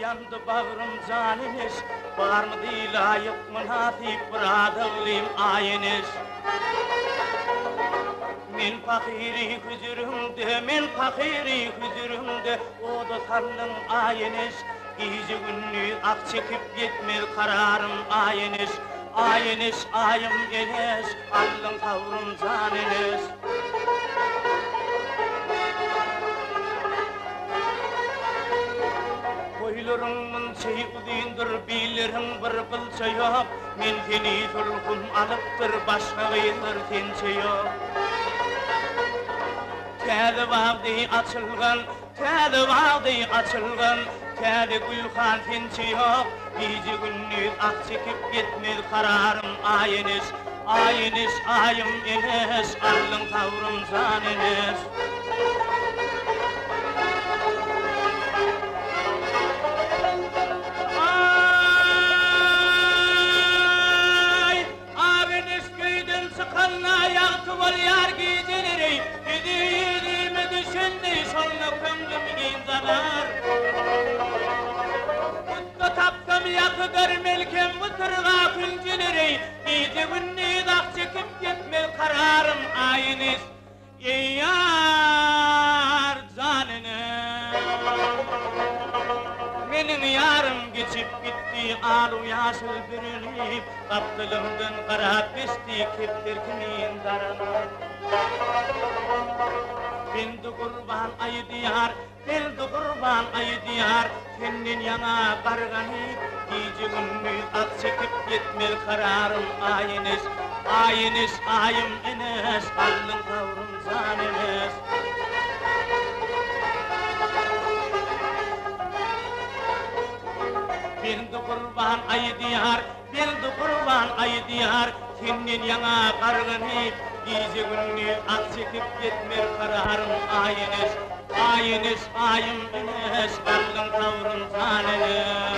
yandı bağrım caniniz, var mı değil layık münafik biradavlim ayiniz. Men fakiri hüzürümde, men fakiri hüzürümde, o da Tanrı'nın ayiniz. Gece günlü ak çekip yetmez kararım ayiniz. Ayiniz, ayım enes, allın kavrum caniniz. Koylarımın şey udindir, bilirim bir bilse yok. Men seni tulkum alıptır, başka gıydır tense yok. Kâde bağdı açılgan, kâde bağdı açılgan, kâde gülhan tense yok. Gece gündüz ak çekip gitmez kararım ayiniz. Ayiniz, ayım enes, allın kavrum caniniz. Ol yar geceleri, yüzüme düşündü sonra kömrüm zanar. Kutta tapsam yakıdır melkem mıtırga külceleri, gece gündüz ak çekip gitmez kararım ayiniz. Ey yar caniniz, benim yarım geçip gitti, ağrım yaşıl bürünüp, kaptılımdan kara pesti, keptir kimin darana. Bildi kurban ayı diyar, bildi kurban ayı diyar, senin yana karganıp, gece gündüz ak çekip gitmez kararım ayiniz. Ayiniz, ayım enes, allın kavrum caniniz. Bildi kurban ayı diyar, bildi kurban ayı diyar, senin yana karganıp, gece gündüz ak çekip gitmez kararım ayiniz. Ayiniz, ayım enes, allın kavrum caniniz.